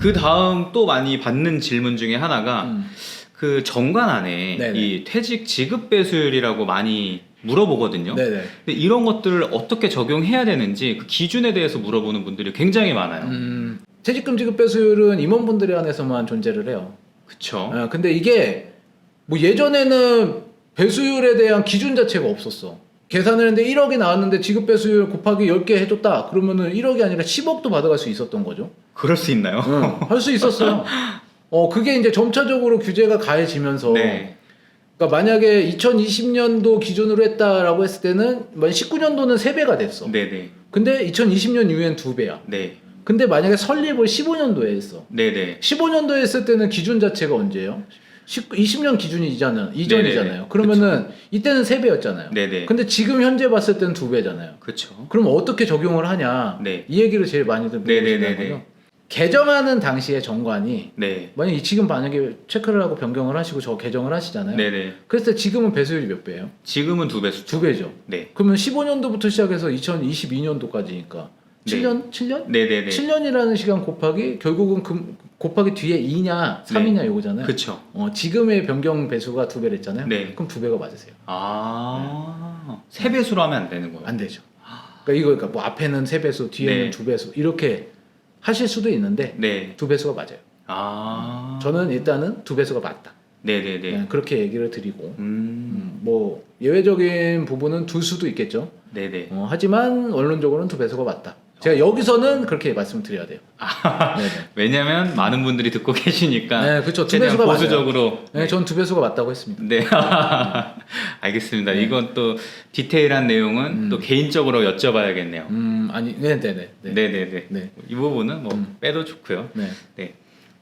그 다음 또 많이 받는 질문 중에 하나가 그 정관안에 네네. 이 퇴직 지급 배수율이라고 많이 물어보거든요. 네네. 근데 이런 것들을 어떻게 적용해야 되는지 그 기준에 대해서 물어보는 분들이 굉장히 많아요. 퇴직금 지급 배수율은 임원분들에 한해서만 존재를 해요. 그쵸? 근데 이게 뭐 예전에는 배수율에 대한 기준 자체가 없었어. 계산을 했는데 1억이 나왔는데 지급 배수율 곱하기 10개 해줬다. 그러면은 1억이 아니라 10억도 받아갈 수 있었던 거죠. 그럴 수 있나요? 할 수 있었어요. 그게 이제 점차적으로 규제가 가해지면서 네. 그러니까 만약에 2020년도 기준으로 했다라고 했을 때는 19년도는 3배가 됐어. 네네. 근데 2020년 이후엔 2배야. 네. 근데 만약에 설립을 15년도에 했어. 네네. 15년도에 했을 때는 기준 자체가 언제예요? 20년 기준이 이전이잖아요. 네네네. 그러면은 이때는 3배였잖아요. 네네. 근데 지금 현재 봤을 때는 2배잖아요. 그쵸. 그럼 어떻게 적용을 하냐? 네. 이 얘기를 제일 많이들 물어보시는 네네네네. 거죠. 개정하는 당시에 정관이 네. 만약에 지금 만약에 체크를 하고 변경을 하시고 저 개정을 하시잖아요. 네네. 그랬을 때 지금은 배수율이 몇 배예요? 지금은 2배수죠. 2배죠. 네. 그러면 15년도부터 시작해서 2022년도까지니까 7년? 7년? 네네네. 7년이라는 시간 곱하기 결국은 곱하기 뒤에 2냐 3이냐 요거잖아요. 그쵸. 지금의 변경 배수가 2배를 했잖아요. 네. 그럼 2배가 맞으세요. 아, 3배수로 하면 안 되는 거예요? 안 되죠. 그러니까 뭐 앞에는 3배수, 뒤에는 네. 2배수 이렇게 하실 수도 있는데 네. 2배수가 맞아요. 아. 저는 일단은 2배수가 맞다. 네네네. 그렇게 얘기를 드리고 뭐 예외적인 부분은 둘 수도 있겠죠. 네네. 하지만 원론적으로는 2배수가 맞다. 제가 여기서는 그렇게 말씀드려야 돼요. 네네. 왜냐면 많은 분들이 듣고 계시니까. 네, 그렇죠. 최대한 2배수가 보수적으로. 네, 전 2배수가 맞다고 했습니다. 네. 알겠습니다. 네. 이건 또 디테일한 내용은 또 개인적으로 여쭤봐야겠네요. 아니, 네네네. 네네네. 네. 이 부분은 뭐 빼도 좋고요. 네. 네.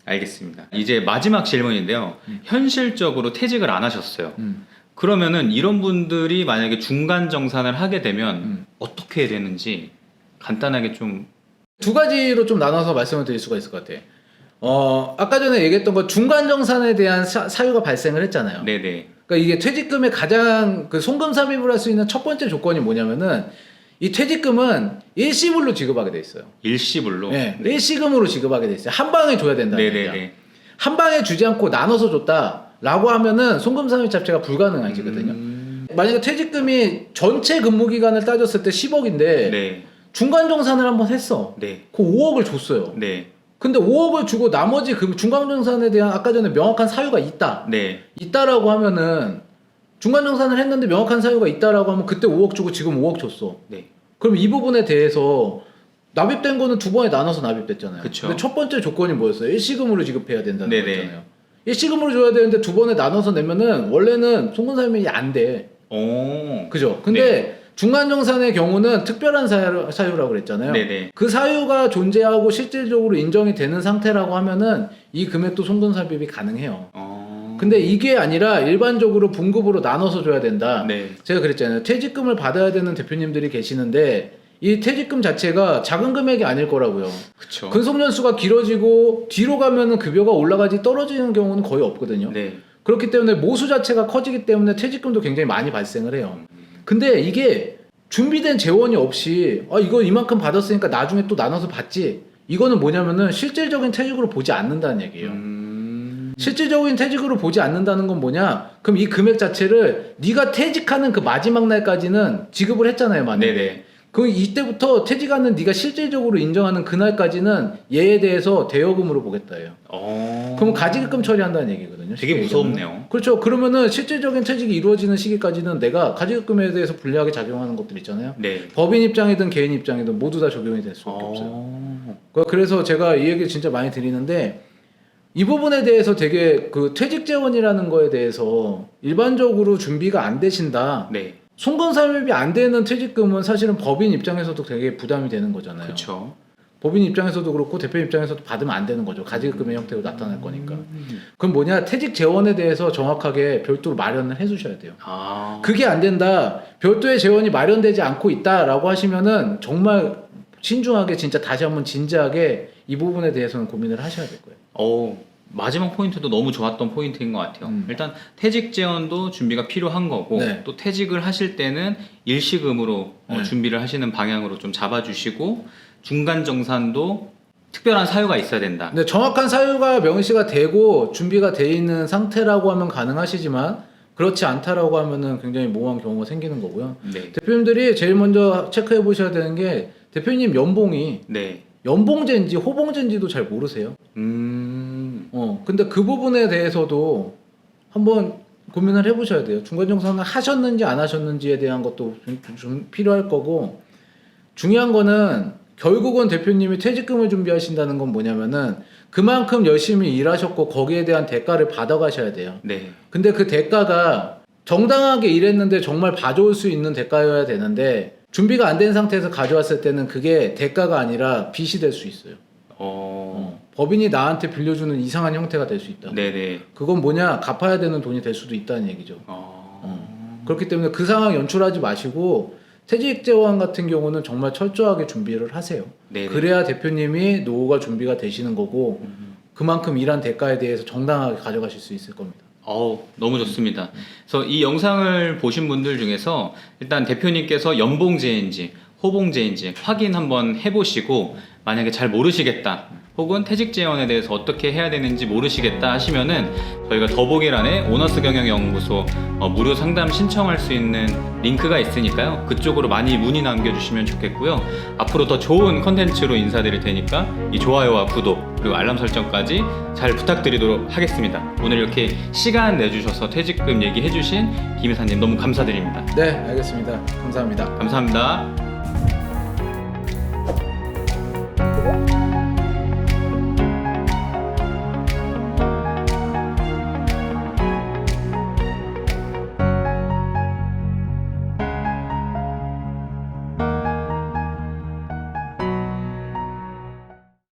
알겠습니다. 이제 마지막 질문인데요. 현실적으로 퇴직을 안 하셨어요. 그러면은 이런 분들이 만약에 중간 정산을 하게 되면 어떻게 해야 되는지 간단하게 좀. 두 가지로 좀 나눠서 말씀을 드릴 수가 있을 것 같아요. 아까 전에 얘기했던 거 중간 정산에 대한 사유가 발생을 했잖아요. 네네. 그러니까 이게 퇴직금의 가장 그 송금 삽입을 할 수 있는 첫 번째 조건이 뭐냐면은 이 퇴직금은 일시불로 지급하게 돼 있어요. 일시불로. 네, 일시금으로 지급하게 돼 있어요. 한 방에 줘야 된다는 얘기야. 네네네. 한 방에 주지 않고 나눠서 줬다라고 하면은 송금 삽입 자체가 불가능해지거든요. 만약에 퇴직금이 전체 근무 기간을 따졌을 때 10억인데 네. 중간 정산을 한번 했어. 네. 그 5억을 줬어요. 네. 근데 5억을 주고 나머지 그 중간정산에 대한 아까 전에 명확한 사유가 있다. 네. 있다라고 하면은 중간정산을 했는데 명확한 사유가 있다라고 하면 그때 5억 주고 지금 5억 줬어. 네. 그럼 이 부분에 대해서 납입된 거는 두 번에 나눠서 납입됐잖아요. 그쵸. 근데 첫 번째 조건이 뭐였어요? 일시금으로 지급해야 된다는 네네. 거잖아요. 일시금으로 줘야 되는데 두 번에 나눠서 내면은 원래는 송금사유이 안 돼. 오. 그죠? 근데 중간정산의 경우는 특별한 사유라고 그랬잖아요. 네네. 그 사유가 존재하고 실질적으로 인정이 되는 상태라고 하면은 이 금액도 송금삽입이 가능해요. 근데 이게 아니라 일반적으로 분급으로 나눠서 줘야 된다. 네. 제가 그랬잖아요. 퇴직금을 받아야 되는 대표님들이 계시는데 이 퇴직금 자체가 작은 금액이 아닐 거라고요. 그쵸. 근속연수가 길어지고 뒤로 가면은 급여가 올라가지 떨어지는 경우는 거의 없거든요. 네. 그렇기 때문에 모수 자체가 커지기 때문에 퇴직금도 굉장히 많이 발생을 해요. 근데 이게 준비된 재원이 없이 이거 이만큼 받았으니까 나중에 또 나눠서 받지. 이거는 뭐냐면은 실질적인 퇴직으로 보지 않는다는 얘기예요. 실질적인 퇴직으로 보지 않는다는 건 뭐냐? 그럼 이 금액 자체를 네가 퇴직하는 그 마지막 날까지는 지급을 했잖아요, 만약에. 네네. 그럼 이때부터 퇴직하는 네가 실질적으로 인정하는 그날까지는 얘에 대해서 대여금으로 보겠다예요. 그럼 가지급금 처리한다는 얘기거든요. 되게 무섭네요. 그렇죠. 그러면은 실질적인 퇴직이 이루어지는 시기까지는 내가 가지급금에 대해서 불리하게 작용하는 것들 있잖아요. 네. 법인 입장이든 개인 입장이든 모두 다 적용이 될 수밖에 없어요. 그래서 제가 이 얘기를 진짜 많이 드리는데 이 부분에 대해서 되게 그 퇴직 재원이라는 거에 대해서 일반적으로 준비가 안 되신다. 네. 송금 삽입이 안 되는 퇴직금은 사실은 법인 입장에서도 되게 부담이 되는 거잖아요. 그렇죠. 법인 입장에서도 그렇고 대표 입장에서도 받으면 안 되는 거죠. 가지급금의 형태로 나타날 거니까. 그럼 뭐냐? 퇴직 재원에 대해서 정확하게 별도로 마련을 해주셔야 돼요. 그게 안 된다. 별도의 재원이 마련되지 않고 있다라고 하시면은 정말 신중하게 진짜 다시 한번 진지하게 이 부분에 대해서는 고민을 하셔야 될 거예요. 마지막 포인트도 너무 좋았던 포인트인 것 같아요. 일단 퇴직 재원도 준비가 필요한 거고 네. 또 퇴직을 하실 때는 일시금으로 준비를 하시는 방향으로 좀 잡아주시고 중간 정산도 특별한 사유가 있어야 된다. 근데 정확한 사유가 명시가 되고 준비가 돼 있는 상태라고 하면 가능하시지만 그렇지 않다라고 하면은 굉장히 모호한 경우가 생기는 거고요. 네. 대표님들이 제일 먼저 체크해 보셔야 되는 게 대표님 연봉이 네. 연봉제인지 호봉제인지도 잘 모르세요. 근데 그 부분에 대해서도 한번 고민을 해보셔야 돼요. 중간정산을 하셨는지 안 하셨는지에 대한 것도 좀 필요할 거고, 중요한 거는 결국은 대표님이 퇴직금을 준비하신다는 건 뭐냐면은 그만큼 열심히 일하셨고 거기에 대한 대가를 받아가셔야 돼요. 네. 근데 그 대가가 정당하게 일했는데 정말 봐줄 수 있는 대가여야 되는데 준비가 안 된 상태에서 가져왔을 때는 그게 대가가 아니라 빚이 될 수 있어요. 법인이 나한테 빌려주는 이상한 형태가 될 수 있다. 네네. 그건 뭐냐, 갚아야 되는 돈이 될 수도 있다는 얘기죠. 그렇기 때문에 그 상황 연출하지 마시고 퇴직재원 같은 경우는 정말 철저하게 준비를 하세요. 네네. 그래야 대표님이 노후가 준비가 되시는 거고 그만큼 일한 대가에 대해서 정당하게 가져가실 수 있을 겁니다. 너무 좋습니다. 그래서 이 영상을 보신 분들 중에서 일단 대표님께서 연봉제인지 호봉제인지 확인 한번 해보시고, 만약에 잘 모르시겠다 혹은 퇴직재원에 대해서 어떻게 해야 되는지 모르시겠다 하시면은 저희가 더보기란에 오너스 경영연구소 무료 상담 신청할 수 있는 링크가 있으니까요, 그쪽으로 많이 문의 남겨주시면 좋겠고요. 앞으로 더 좋은 컨텐츠로 인사드릴 테니까 이 좋아요와 구독 그리고 알람 설정까지 잘 부탁드리도록 하겠습니다. 오늘 이렇게 시간 내주셔서 퇴직금 얘기해주신 김 이사님 너무 감사드립니다. 네, 알겠습니다. 감사합니다. 감사합니다.